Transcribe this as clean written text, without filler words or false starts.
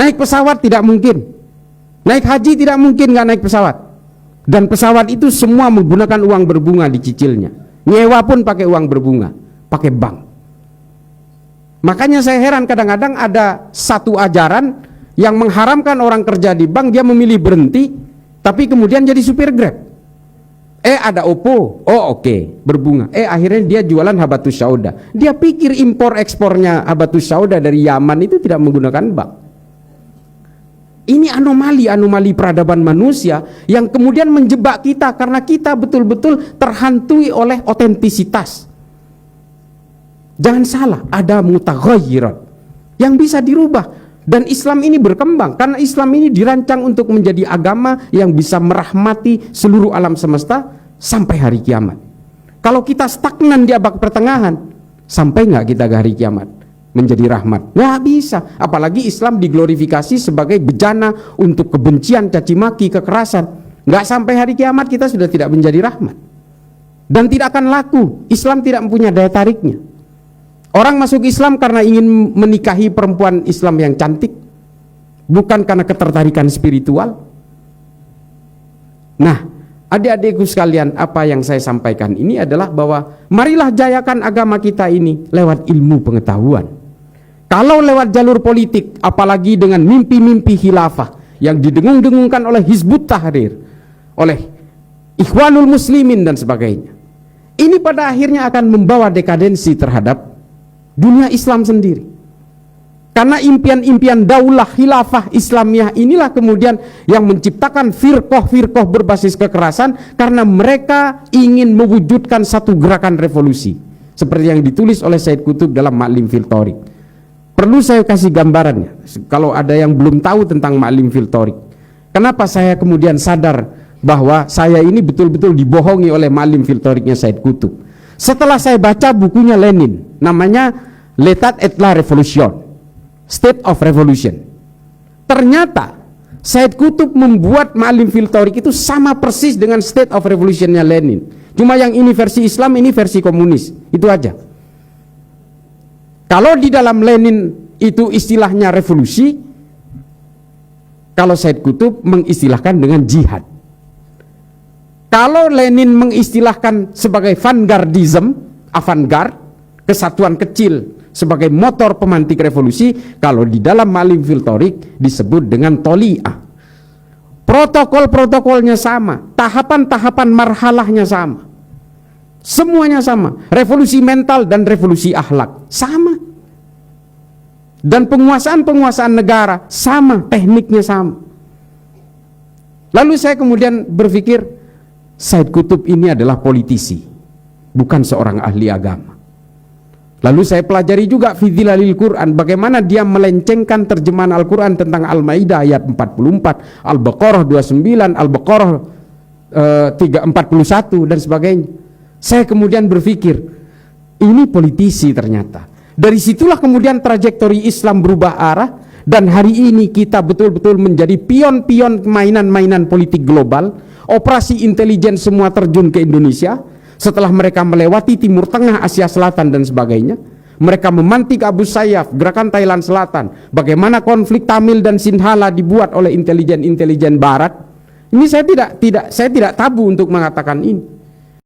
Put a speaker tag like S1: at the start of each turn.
S1: Naik pesawat tidak mungkin. Naik haji tidak mungkin nggak naik pesawat. Dan pesawat itu semua menggunakan uang berbunga dicicilnya. Nyewa pun pakai uang berbunga, pakai bank. Makanya saya heran kadang-kadang ada satu ajaran yang mengharamkan orang kerja di bank, dia memilih berhenti, tapi kemudian jadi supir Grab. Ada Oppo, oh oke, berbunga. Akhirnya dia jualan habatus sauda. Dia pikir impor ekspornya habatus sauda dari Yaman itu tidak menggunakan bank. Ini anomali peradaban manusia yang kemudian menjebak kita karena kita betul-betul terhantui oleh otentisitas. Jangan salah, ada mutaghayyirat yang bisa dirubah, dan Islam ini berkembang karena Islam ini dirancang untuk menjadi agama yang bisa merahmati seluruh alam semesta sampai hari kiamat. Kalau kita stagnan di abad pertengahan, sampai nggak kita ke hari kiamat menjadi rahmat? Nggak bisa. Apalagi Islam diglorifikasi sebagai bejana untuk kebencian, caci maki, kekerasan. Nggak sampai hari kiamat kita sudah tidak menjadi rahmat, dan tidak akan laku. Islam tidak mempunyai daya tariknya. Orang masuk Islam karena ingin menikahi perempuan Islam yang cantik, bukan karena ketertarikan spiritual. Nah, adik-adikku sekalian, apa yang saya sampaikan ini adalah bahwa marilah jayakan agama kita ini lewat ilmu pengetahuan. Kalau lewat jalur politik, apalagi dengan mimpi-mimpi khilafah yang didengung-dengungkan oleh Hizbut Tahrir, oleh Ikhwanul Muslimin dan sebagainya, ini pada akhirnya akan membawa dekadensi terhadap dunia Islam sendiri. Karena impian-impian daulah khilafah Islamiyah inilah kemudian yang menciptakan firqoh-firqoh berbasis kekerasan, karena mereka ingin mewujudkan satu gerakan revolusi seperti yang ditulis oleh Said Qutb dalam Ma'lim fil Thariq. Perlu saya kasih gambarannya kalau ada yang belum tahu tentang Ma'lim fil Thariq. Kenapa saya kemudian sadar bahwa saya ini betul-betul dibohongi oleh Ma'lim fil Thariqnya Said Qutb? Setelah saya baca bukunya Lenin, namanya L'état et la Révolution, State of Revolution. Ternyata Said Qutb membuat Ma'lim fil Thariq itu sama persis dengan State of Revolutionnya Lenin. Cuma yang ini versi Islam, ini versi komunis. Itu aja. Kalau di dalam Lenin itu istilahnya revolusi, kalau Said Qutb mengistilahkan dengan jihad. Kalau Lenin mengistilahkan sebagai vanguardism, avant-garde, kesatuan kecil sebagai motor pemantik revolusi, kalau di dalam Ma'lim fil Thariq disebut dengan toli'ah. Protokol-protokolnya sama, tahapan-tahapan marhalahnya sama, semuanya sama. Revolusi mental dan revolusi akhlak sama, dan penguasaan negara sama, tekniknya sama. Lalu saya kemudian berpikir, Said Qutb ini adalah politisi, bukan seorang ahli agama. Lalu saya pelajari juga fi Dhilalil Quran, bagaimana dia melencengkan terjemahan Al-Quran tentang Al-Maidah ayat 44, Al-Baqarah 29, Al-Baqarah 341 dan sebagainya. Saya kemudian berpikir, ini politisi ternyata. Dari situlah kemudian trajektori Islam berubah arah, dan hari ini kita betul-betul menjadi pion-pion mainan-mainan politik global. Operasi intelijen semua terjun ke Indonesia. Setelah mereka melewati Timur Tengah, Asia Selatan dan sebagainya, mereka memantik Abu Sayyaf, gerakan Thailand Selatan. Bagaimana konflik Tamil dan Sinhala dibuat oleh intelijen-intelijen Barat. Ini saya tidak tabu untuk mengatakan ini.